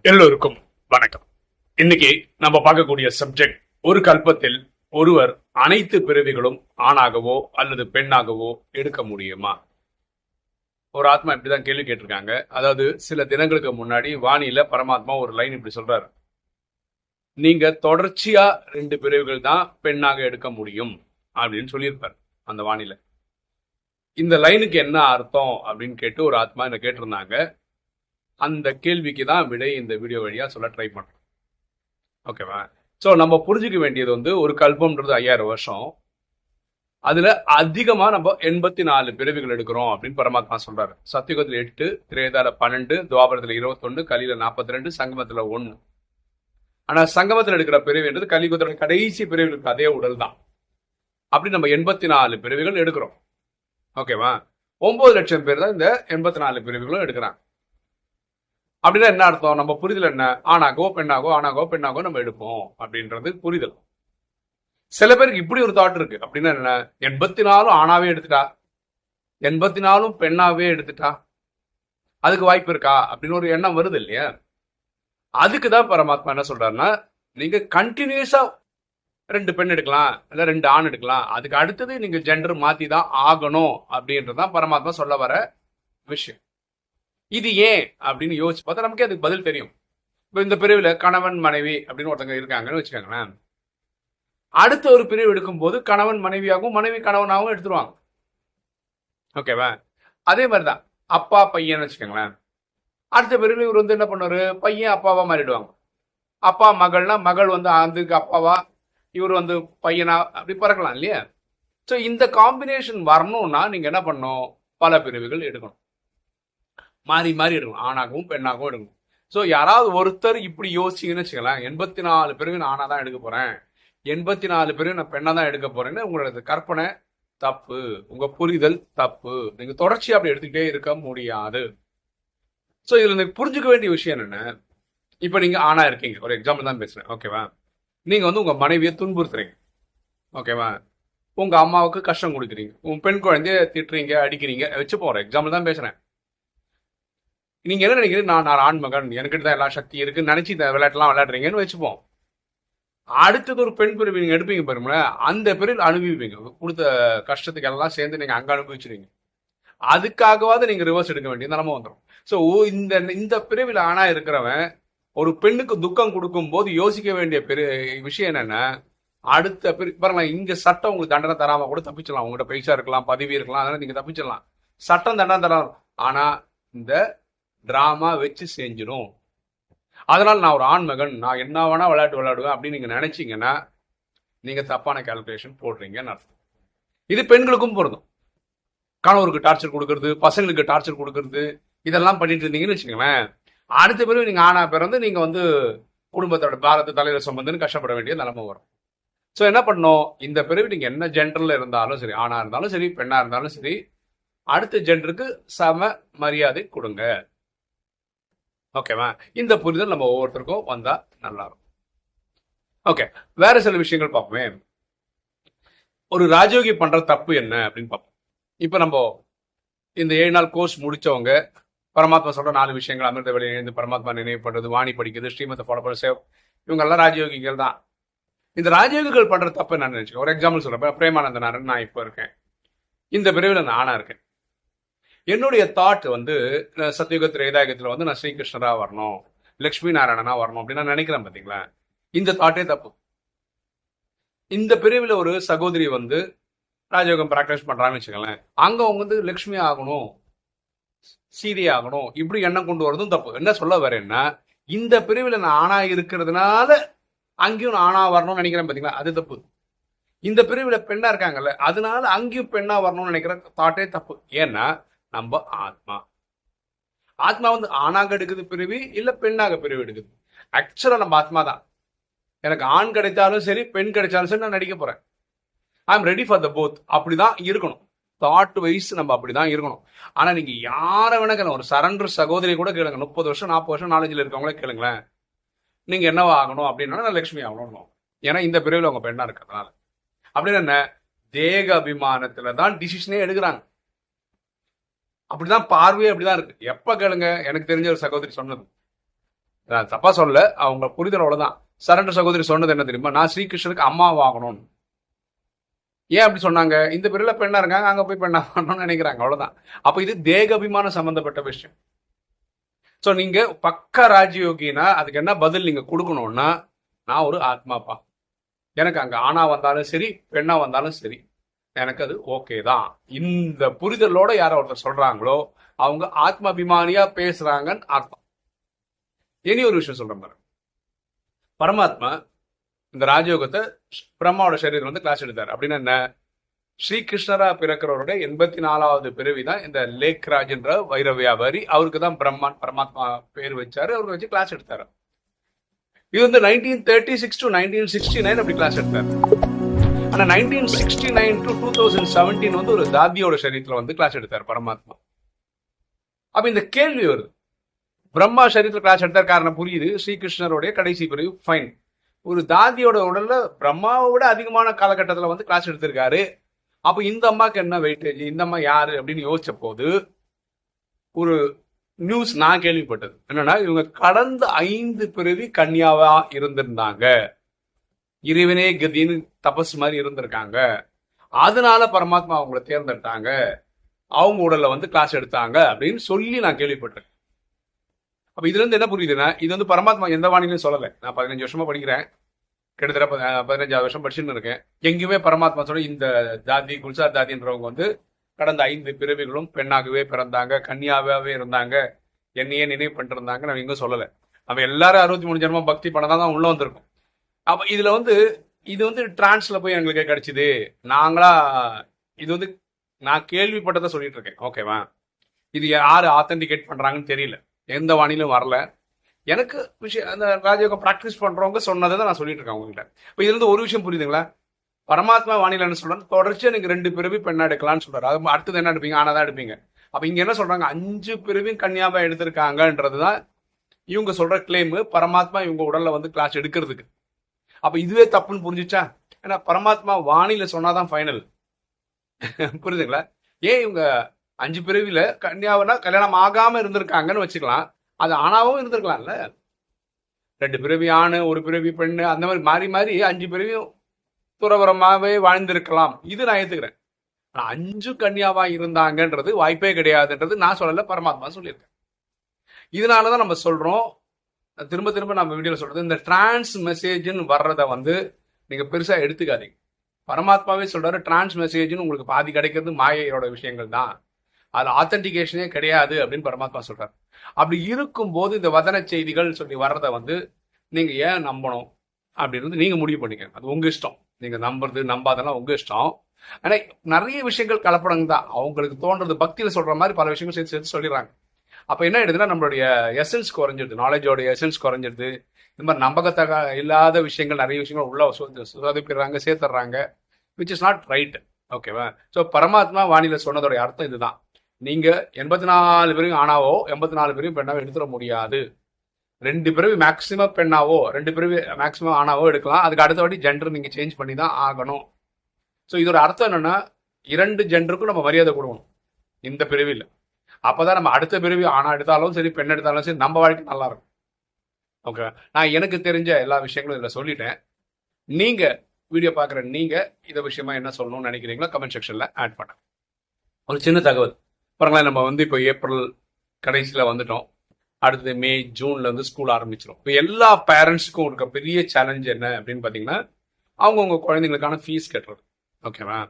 எல்லோருக்கும் வணக்கம். இன்னைக்கு நம்ம பார்க்கக்கூடிய சப்ஜெக்ட், ஒரு கல்பத்தில் ஒருவர் அனைத்து பிறவிகளும் ஆணாகவோ அல்லது பெண்ணாகவோ எடுக்க முடியுமா? ஒரு ஆத்மா இப்படிதான் கேள்வி கேட்டிருக்காங்க. அதாவது சில தினங்களுக்கு முன்னாடி வாணியில பரமாத்மா ஒரு லைன் இப்படி சொல்றாரு, நீங்க தொடர்ச்சியா 2 பிறவிகள் தான் பெண்ணாக எடுக்க முடியும் அப்படின்னு சொல்லியிருப்பார் அந்த வாணியில. இந்த லைனுக்கு என்ன அர்த்தம் அப்படின்னு கேட்டு ஒரு ஆத்மா என்ன கேட்டிருந்தாங்க. அந்த கேள்விக்கு தான் விடை இந்த வீடியோ வழியா சொல்ல ட்ரை பண்றோம். ஓகேவா? ஸோ நம்ம புரிஞ்சுக்க வேண்டியது ஒரு கல்பம்ன்றது 5000 வருஷம். அதுல அதிகமா நம்ம 84 பிறவிகள் எடுக்கிறோம் அப்படின்னு பரமாத்மா சொல்றாரு. சத்தியுகத்துல 8, திரேதால 12, துவாபரத்துல 21, கலியில 42, சங்கமத்துல 1. ஆனா சங்கமத்துல எடுக்கிற பிறவின்றது கலியுகத்தோட கடைசி பிறவிகளுக்கு அதே உடல் தான். அப்படி நம்ம 84 பிறவிகள் எடுக்கிறோம். ஓகேவா? 9 லட்சம் பேர் தான் இந்த 84 பிறவிகளும் எடுக்கிறாங்க. அப்படின்னா என்ன அர்த்தம்? நம்ம புரிதல் என்ன? ஆணாகோ பெண்ணாகோ நம்ம எடுப்போம் அப்படின்றது புரிதல். சில பேருக்கு இப்படி ஒரு தாட் இருக்கு. அப்படின்னா என்ன? 84 ஆணாவே எடுத்துட்டா, 84 பெண்ணாவே எடுத்துட்டா, அதுக்கு வாய்ப்பு இருக்கா அப்படின்னு ஒரு எண்ணம் வருது இல்லையா? அதுக்குதான் பரமாத்மா என்ன சொல்றாருன்னா, நீங்க கண்டினியூஸா 2 பெண் எடுக்கலாம், இல்ல 2 ஆண் எடுக்கலாம், அதுக்கு அடுத்தது நீங்க ஜெண்டர் மாத்தி தான் ஆகணும் அப்படின்றதான் பரமாத்மா சொல்ல வர விஷயம். இது ஏன் அப்படின்னு யோசிச்சு பார்த்தா நமக்கே அதுக்கு பதில் தெரியும். இப்போ இந்த பிரிவில் கணவன் மனைவி அப்படின்னு ஒருத்தங்க இருக்காங்கன்னு வச்சுக்கோங்களேன். அடுத்த ஒரு பிரிவு எடுக்கும்போது கணவன் மனைவியாகவும் மனைவி கணவனாகவும் எடுத்துருவாங்க. ஓகேவா? அதே மாதிரிதான் அப்பா பையன் வச்சுக்கோங்களேன். அடுத்த பிரிவில் இவர் என்ன பண்ணுவாரு? பையன் அப்பாவா மாறிடுவாங்க. அப்பா மகள்னா மகள் அதுக்கு அப்பாவா, இவர் பையனா அப்படி பிறக்கலாம் இல்லையா? ஸோ இந்த காம்பினேஷன் வரணும்னா நீங்க என்ன பண்ணணும்? பல பிரிவுகள் எடுக்கணும். மாறி மாறி எடுக்கணும். ஆணாகவும் பெண்ணாகவும் எடுக்கணும். ஸோ யாராவது ஒருத்தர் இப்படி யோசிச்சிங்கன்னு வச்சுக்கலாம், 84 பிறகு நான் ஆணா தான் எடுக்க போறேன், 84 பிறகு நான் பெண்ணா தான் எடுக்க போறேன்னு உங்களோட கற்பனை தப்பு, உங்க புரிதல் தப்பு. நீங்க தொடர்ச்சியா அப்படி எடுத்துக்கிட்டே இருக்க முடியாது. ஸோ இதுல நீங்க புரிஞ்சுக்க வேண்டிய விஷயம் என்னன்னா, இப்ப நீங்க ஆணா இருக்கீங்க, ஒரு எக்ஸாம்பிள் தான் பேசுறேன். ஓகேவா? நீங்க உங்க மனைவியை துன்புறுத்துறீங்க. ஓகேவா? உங்க அம்மாவுக்கு கஷ்டம் கொடுக்குறீங்க, உங்க பெண் குழந்தைய திட்டுறீங்க, அடிக்கிறீங்க, வச்சு போறேன், எக்ஸாம்பிள் தான் பேசுறேன். நீங்க என்ன நினைக்கிறீங்க? நான் ஆண்மகன், எனக்கிட்ட தான் எல்லா சக்தி இருக்குன்னு நினைச்சு இந்த விளையாட்டுலாம் விளையாடுறீங்கன்னு வச்சுப்போம். அடுத்தது ஒரு பெண் பிரிவு நீங்க எடுப்பீங்க பாருங்கள, அந்த பிரிவில் அனுபவிப்பீங்க. கொடுத்த கஷ்டத்துக்கு எல்லாம் சேர்ந்து நீங்க அங்க அனுபவிச்சிருவீங்க. அதுக்காகவாது நீங்க ரிவர்ஸ் எடுக்க வேண்டிய நிலைமை வந்துடும். ஸோ இந்த பிரிவில் ஆணா இருக்கிறவன் ஒரு பெண்ணுக்கு துக்கம் கொடுக்கும் போது யோசிக்க வேண்டிய விஷயம் என்னன்னா, அடுத்த பாருங்களா, இங்க சட்டம் உங்களுக்கு தண்டனை தராம கூட தப்பிச்சிடலாம். உங்கள்கிட்ட பைசா இருக்கலாம், பதவி இருக்கலாம், அதனால நீங்க தப்பிச்சிடலாம். சட்டம் தண்டனை தராது. ஆனா இந்த டிராமா வச்சு செஞ்சிடும். அதனால நான் ஒரு ஆண்மகன், நான் என்ன வேணா விளையாட்டு விளையாடுவேன் அப்படின்னு நீங்க நினைச்சீங்கன்னா நீங்க தப்பான கால்குலேஷன் போடுறீங்கன்னு அர்த்தம். இது பெண்களுக்கும் பொருந்தும். கணவருக்கு டார்ச்சர் கொடுக்கறது, பசங்களுக்கு டார்ச்சர் கொடுக்கறது, இதெல்லாம் பண்ணிட்டு இருந்தீங்கன்னு வச்சுக்கோங்களேன், அடுத்த பிறகு நீங்க ஆணா பிறந்து நீங்க குடும்பத்தோட பாரத்தை தலையில சுமந்துன்னு கஷ்டப்பட வேண்டிய நிலைமை வரும். ஸோ என்ன பண்ணணும்? இந்த பிறகு நீங்க என்ன ஜெண்டர்ல இருந்தாலும் சரி, ஆணா இருந்தாலும் சரி, பெண்ணா இருந்தாலும் சரி, அடுத்த ஜெண்டருக்கு சம மரியாதை கொடுங்க. ஓகேவா? இந்த புரிதல் நம்ம ஒவ்வொருத்தருக்கும் வந்தா நல்லா இருக்கும். ஓகே, வேற சில விஷயங்கள் பார்ப்போமே. ஒரு ராஜயோகி பண்ற தப்பு என்ன அப்படின்னு பார்ப்போம். இப்ப நம்ம இந்த 7 நாள் கோர்ஸ் முடிச்சவங்க, பரமாத்மா சொல்ற 4 விஷயங்கள், அமிர்த வெளியே இருந்து பரமாத்மா நினைவு பண்றது, வாணி படிக்கிறது, ஸ்ரீமத்தை ஃபாலோ பண்ண, சேவ், இவங்க எல்லாம் ராஜயோகிகள் தான். இந்த ராஜயோகிகள் பண்ற தப்பு என்னன்னு நினைச்சுக்கோ. ஒரு எக்ஸாம்பிள் சொல்றேன். பிரேமானந்தனாரன் நான் இப்ப இருக்கேன். இந்த பிரிவில் நான் ஆணா இருக்கேன். என்னுடைய தாட் சத்தியுக திரேதாயுகத்துல நான் ஸ்ரீகிருஷ்ணரா வரணும், லட்சுமி நாராயணனா வரணும் அப்படின்னு நான் நினைக்கிறேன். பாத்தீங்களா? இந்த தாட்டே தப்பு. இந்த பிரிவில் ஒரு சகோதரி ராஜயோகம் பிராக்டிஸ் பண்றாங்கன்னு வச்சுக்கோங்களேன், அங்க அவங்க லட்சுமி ஆகணும், சீதை ஆகணும், இப்படி எண்ணம் கொண்டு வரதும் தப்பு. என்ன சொல்ல வரேன்னா, இந்த பிரிவில் நான் ஆணா இருக்கிறதுனால அங்கேயும் நான் ஆணா வரணும்னு நினைக்கிறேன். பாத்தீங்களா? அது தப்பு. இந்த பிரிவில் பெண்ணா இருக்காங்கல்ல, அதனால அங்கேயும் பெண்ணா வரணும்னு நினைக்கிற தாட்டே தப்பு. ஏன்னா நம்ம ஆத்மா ஆணாக எடுக்குது பிரிவு, இல்ல பெண்ணாக பிரிவு எடுக்குது. ஆக்சுவலா நம்ம ஆத்மா தான். எனக்கு ஆண் கிடைச்சாலும் சரி, பெண் கிடைச்சாலும் சரி, நான் நடிக்க போறேன். I am ready for the both. அப்படிதான் இருக்கணும். தாட் வைஸ் நம்ம அப்படிதான் இருக்கணும். ஆனா நீங்க யாரை வேணா கேளுங்க, ஒரு சரண்டர் சகோதரி கூட கேளுங்க, 30 வருஷம் 40 வருஷம் நாலேஜில் இருக்கவங்களே கேளுங்களேன், நீங்க என்னவா ஆகணும் அப்படின்னா நான் லட்சுமி ஆகணும். ஏன்னா இந்த பிரிவில் அவங்க பெண்ணா இருக்கிறதுனால. அப்படின்னு என்ன, தேக அபிமானத்துல தான் டிசிஷனே எடுக்கிறாங்க. அப்படிதான் பார்வையே அப்படிதான் இருக்கு. எப்ப கேளுங்க, எனக்கு தெரிஞ்ச ஒரு சகோதரி சொன்னது, நான் தப்பா சொல்ல, அவங்க புரிதலோட தான். சரண்டர் சகோதரி சொன்னது என்ன தெரியுமா, நான் ஸ்ரீகிருஷ்ணருக்கு அம்மா ஆகணும். ஏன் அப்படி சொன்னாங்க? இந்த பிரிவில் பெண்ணா இருக்காங்க, அங்க போய் பெண்ணா ஆகணும்னு நினைக்கிறாங்க, அவ்வளவுதான். அப்ப இது தேகாபிமானம் சம்பந்தப்பட்ட விஷயம். ஸோ நீங்க பக்க ராஜயோகினா அதுக்கு என்ன பதில் நீங்க கொடுக்கணும்னா, நான் ஒரு ஆத்மாப்பா, எனக்கு அங்க ஆணா வந்தாலும் சரி பெண்ணா வந்தாலும் சரி எனக்கு அது ஓகே தான். இந்த புரிதலோட யாரோ ஒருத்தர் சொல்றாங்களோ அவங்க ஆத்மாபிமானியா பேசுறாங்கன்னு அர்த்தம். இனி ஒரு விஷயம் சொல்றேன் பாருங்க. பரமாத்மா இந்த ராஜயோகத்தை பிரம்மாவோட சரீரம் வந்து கிளாஸ் எடுத்தார். அப்படின்னா என்ன? ஸ்ரீகிருஷ்ணரா பிறக்கிறவருடைய 84வது பிறவி தான் இந்த லேக்ராஜ்ன்ற வைர வியாபாரி. அவருக்கு தான் பிரம்மான் பரமாத்மா பேர் வச்சாரு. அவருக்கு வச்சு கிளாஸ் எடுத்தாரு. இது வந்து 1936 to 1969 அப்படி கிளாஸ் எடுத்தார். ஆனா 1969 to 2017 வந்து ஒரு தாதியோட சரீரத்துல வந்து கிளாஸ் எடுத்தார் பரமாத்மா. அப்ப இந்த கேள்வி வருது, பிரம்மா சரீரத்துல கிளாஸ் எடுத்தார், காரணம் புரியுது, ஸ்ரீகிருஷ்ணருடைய கடைசி பிறகு ஃபைன். ஒரு தாதியோட உடல்ல பிரம்மாவை விட அதிகமான காலகட்டத்துல வந்து கிளாஸ் எடுத்திருக்காரு. அப்ப இந்த அம்மாக்கு என்ன வெயிட்டேஜ், இந்த அம்மா யாரு அப்படின்னு யோசிச்ச போது ஒரு நியூஸ் நான் கேள்விப்பட்டது என்னன்னா, இவங்க கடந்த 5 பிறவி கன்னியாவா இருந்திருந்தாங்க, இறைவனே கதின்னு தபஸ் மாதிரி இருந்திருக்காங்க, அதனால பரமாத்மா அவங்கள தேர்ந்தெடுத்தாங்க, அவங்க உடல்ல வந்து கிளாஸ் எடுத்தாங்க அப்படின்னு சொல்லி நான் கேள்விப்பட்டேன். அப்ப இதுல இருந்து என்ன புரியுதுன்னா, இது வந்து பரமாத்மா எந்த வாணிலையும் சொல்லலை. நான் 15 வருஷமா படிக்கிறேன், கிட்டத்தட்ட 15 வருஷம் படிச்சுன்னு இருக்கேன். எங்கேயுமே பரமாத்மா சொல்ல இந்த தாதி குல்சார் தாதின்றவங்க வந்து கடந்த 5 பிறவிகளும் பெண்ணாகவே பிறந்தாங்க, கன்னியாவே இருந்தாங்க, என்னையே நினைவு பண்ணிட்டு இருந்தாங்க நான் எங்கும் சொல்லலை. நம்ம எல்லாரும் 63 ஜென்மம் பக்தி பண்ணதான் தான் உள்ள வந்திருக்கோம். அப்ப இதுல வந்து இது வந்து டிரான்ஸ்ல போய் எங்களுக்கு கிடைச்சது, நாங்களா இது வந்து நான் கேள்விப்பட்டதை சொல்லிட்டு இருக்கேன். ஓகேவா? இது யாரு ஆத்தென்டிகேட் பண்றாங்கன்னு தெரியல, எந்த வானிலும் வரல. எனக்கு விஷயம் அந்த ராஜயோகம் பிராக்டிஸ் பண்றவங்க சொன்னதை தான் நான் சொல்லிட்டு இருக்கேன் உங்ககிட்ட. இப்போ இதுல இருந்து ஒரு விஷயம் புரியுதுங்களா? பரமாத்மா வானிலை என்ன சொல்றாரு, தொடர்ச்சியா நீங்க 2 பிறவி பெண்ணா எடுக்கலாம்னு சொல்றாரு. அது அடுத்தது என்ன எடுப்பீங்க? ஆனாதான் எடுப்பீங்க. அப்ப இங்க என்ன சொல்றாங்க, 5 பிறவியும் கன்னியாவா எடுத்திருக்காங்கன்றதுதான் இவங்க சொல்ற கிளைம். பரமாத்மா இவங்க உடல்ல வந்து கிளாஸ் எடுக்கிறதுக்கு. அப்ப இதுவே தப்புன்னு புரிஞ்சுச்சா? ஏன்னா பரமாத்மா வானிலை சொன்னாதான் ஃபைனல். புரியுதுங்களா? ஏன் இவங்க 5 பிறவில கன்னியாவனா கல்யாணம் ஆகாம இருந்திருக்காங்கன்னு வச்சுக்கலாம், அது ஆணாவும் இருந்திருக்கலாம்ல. 2 பிறவி ஆணு, 1 பிறவி பெண்ணு, அந்த மாதிரி மாறி மாறி 5 பிறவியும் துறவரமாவே வாழ்ந்திருக்கலாம். இது நான் ஏத்துக்கிறேன். ஆனா 5 கன்னியாவா இருந்தாங்கன்றது வாய்ப்பே கிடையாதுன்றது நான் சொல்லல, பரமாத்மா சொல்லியிருக்கேன். இதனாலதான் நம்ம சொல்றோம், திரும்ப திரும்ப நம்ம வீடியோல சொல்றது, இந்த டிரான்ஸ் மெசேஜ்னு வர்றதை வந்து நீங்க பெருசா எடுத்துக்காதீங்க. பரமாத்மாவே சொல்றாரு, டிரான்ஸ் மெசேஜ்னு உங்களுக்கு பாதி கிடைக்கிறது மாயையோட விஷயங்கள் தான், அதுல ஆத்தென்டிகேஷனே கிடையாது அப்படின்னு பரமாத்மா சொல்றாரு. அப்படி இருக்கும்போது இந்த வதன செய்திகள் சொல்லி வர்றதை வந்து நீங்க ஏன் நம்பணும் அப்படின்னு நீங்க முடிவு பண்ணிக்க. அது உங்க இஷ்டம், நீங்க நம்புறது நம்பாதெல்லாம் உங்க இஷ்டம். ஆனா நிறைய விஷயங்கள் கலப்படங்க தான். அவங்களுக்கு தோன்றது பக்தியில சொல்ற மாதிரி பல விஷயங்கள் சேர்த்து சேர்த்து சொல்லிடுறாங்க. அப்ப என்ன ஆயிடுதுன்னா, நம்மளுடைய எசன்ஸ் குறைஞ்சிடுது, நாலேஜோட எசன்ஸ் குறைஞ்சிடுது. இந்த மாதிரி நம்பகத்தக இல்லாத விஷயங்கள் நிறைய விஷயங்கள் உள்ள சொதப்பிடுறாங்க, சேர்த்துறாங்க, விச் இஸ் நாட் ரைட். ஓகேவா? ஸோ பரமாத்மா வானிலை சொன்னதோட அர்த்தம் இதுதான். நீங்க 84 பேரையும் ஆணாவோ 84 பேரையும் பெண்ணாவோ எடுத்துட முடியாது. 2 பிறவி மேக்சிமம் பெண்ணாவோ 2 பிறவி மேக்சிமம் ஆணாவோ எடுக்கலாம். அதுக்கு அடுத்த வாட்டி ஜெண்டர் நீங்க சேஞ்ச் பண்ணி தான் ஆகணும். ஸோ இதோட அர்த்தம் என்னன்னா, 2 ஜெண்டருக்கும் நம்ம மரியாதை கொடுக்கணும் இந்த பிறவியில். அப்பதான் நம்ம அடுத்த பிறவி ஆணா எடுத்தாலும் சரி பெண் எடுத்தாலும் சரி நம்ம வாழ்க்கை நல்லா இருக்கும். ஓகே, நான் எனக்கு தெரிஞ்ச எல்லா விஷயங்களும் இதில் சொல்லிட்டேன். நீங்க வீடியோ பார்க்குற நீங்க இதை விஷயமா என்ன சொல்லணும்னு நினைக்கிறீங்களோ கமெண்ட் செக்ஷன்ல ஆட் பண்ண. ஒரு சின்ன தகவல் பாருங்களேன், நம்ம வந்து இப்போ ஏப்ரல் கடைசியில் வந்துட்டோம், அடுத்தது மே ஜூன்ல இருந்து ஸ்கூல் ஆரம்பிச்சிடும். இப்போ எல்லா பேரண்ட்ஸுக்கும் இருக்க பெரிய சேலஞ்ச் என்ன அப்படின்னு பார்த்தீங்கன்னா, அவங்கவுங்க குழந்தைங்களுக்கான ஃபீஸ் கட்டுறது. ஓகேவா?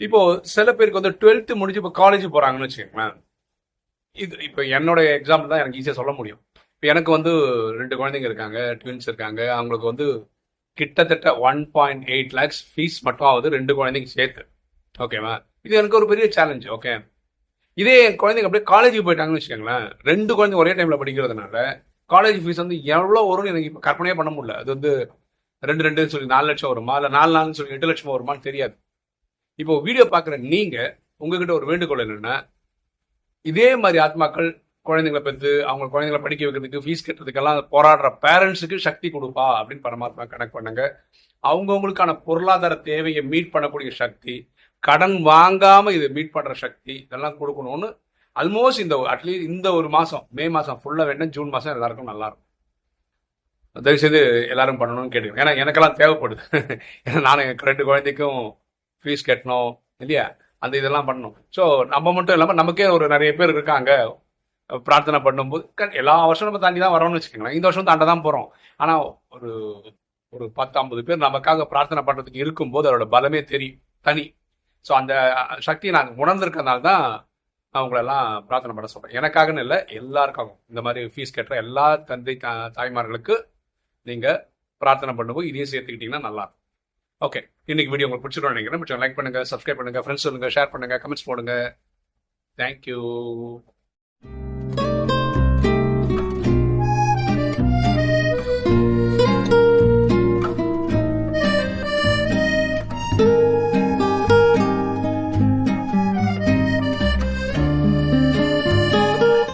இப்போ சில பேருக்கு வந்து 12th முடிஞ்சு இப்போ காலேஜ் போறாங்கன்னு வச்சுக்கோங்களேன். இது இப்போ என்னோட எக்ஸாம்பிள் தான் எனக்கு ஈஸியாக சொல்ல முடியும். இப்போ எனக்கு வந்து 2 குழந்தைங்க இருக்காங்க, ட்வின்ஸ் இருக்காங்க. அவங்களுக்கு வந்து கிட்டத்தட்ட 1.8 lakhs ஃபீஸ் மட்டும் ஆகுது 2 குழந்தைங்க சேர்த்து. ஓகேவா? இது எனக்கு ஒரு பெரிய சேலஞ்ச். ஓகே, இதே என் குழந்தைங்க அப்படியே காலேஜுக்கு போயிட்டாங்கன்னு வச்சுக்கோங்களேன், 2 குழந்தைங்க ஒரே டைம்ல படிக்கிறதுனால காலேஜ் ஃபீஸ் வந்து எவ்வளோ வரும்னு எனக்கு இப்போ கற்பனையே பண்ண முடியல. அது வந்து 2 சொல்லி 4 லட்சம் வருமா, இல்லை 4 சொல்லி 8 லட்சம் வருமானு தெரியாது. இப்போ வீடியோ பார்க்குற நீங்க உங்ககிட்ட ஒரு வேண்டுகோள் என்னன்னா, இதே மாதிரி ஆத்மாக்கள் குழந்தைங்களை பெற்று அவங்க குழந்தைங்களை படிக்க வைக்கிறதுக்கு ஃபீஸ் கட்டுறதுக்கெல்லாம் போராடுற பேரண்ட்ஸுக்கு சக்தி கொடுப்பா அப்படின்னு பரமாத்மா கனெக்ட் பண்ணுங்க. அவங்கவுங்களுக்கான பொருளாதார தேவையை மீட் பண்ணக்கூடிய சக்தி, கடன் வாங்காம இதை மீட் பண்ற சக்தி, இதெல்லாம் கொடுக்கணும்னு ஆல்மோஸ்ட் அட்லீஸ்ட் இந்த ஒரு மாசம் மே மாசம் ஃபுல்லா வேணும், ஜூன் மாசம் எல்லாருக்கும் நல்லா இருக்கும். தயவுசெய்து எல்லாரும் பண்ணணும்னு கேட்டுக்கிறேன். ஏன்னா எனக்கெல்லாம் தேவைப்படுது. ஏன்னா நானும் என் 2 குழந்தைக்கும் ஃபீஸ் கட்டணும் இல்லையா, அந்த இதெல்லாம் பண்ணணும். ஸோ நம்ம மட்டும் இல்லாமல் நமக்கே ஒரு நிறைய பேர் இருக்காங்க பிரார்த்தனை பண்ணும்போது. எல்லா வருஷம் நம்ம தாண்டி தான் வரோம்னு வச்சுக்கோங்களேன். இந்த வருஷம் தாண்ட தான் போகிறோம். ஆனால் ஒரு ஒரு 10-50 பேர் நமக்காக பிரார்த்தனை பண்ணுறதுக்கு இருக்கும்போது அதோட பலமே தெரியும் தனி. ஸோ அந்த சக்தியை நான் உணர்ந்திருக்கிறதுனால தான் நான் உங்களெல்லாம் பிரார்த்தனை பண்ண சொல்கிறேன். எனக்காகன்னு இல்லை, எல்லாருக்காகவும். இந்த மாதிரி ஃபீஸ் கட்டுற எல்லா தந்தை தாய்மார்களுக்கு நீங்கள் பிரார்த்தனை பண்ணும்போது இதையும் சேர்த்துக்கிட்டிங்கன்னா நல்லா இருக்கும். ஓகே, இன்னைக்கு வீடியோ உங்களுக்கு பிடிச்சிருக்கோம் நினைக்கிறேன். லைக் பண்ணுங்க, சப்ஸ்கிரைப் பண்ணுங்க, ஃப்ரெண்ட்ஸ் சொல்லுங்க, ஷேர் பண்ணுங்க, கமெண்ட்ஸ் போடுங்க. தேங்க்யூ.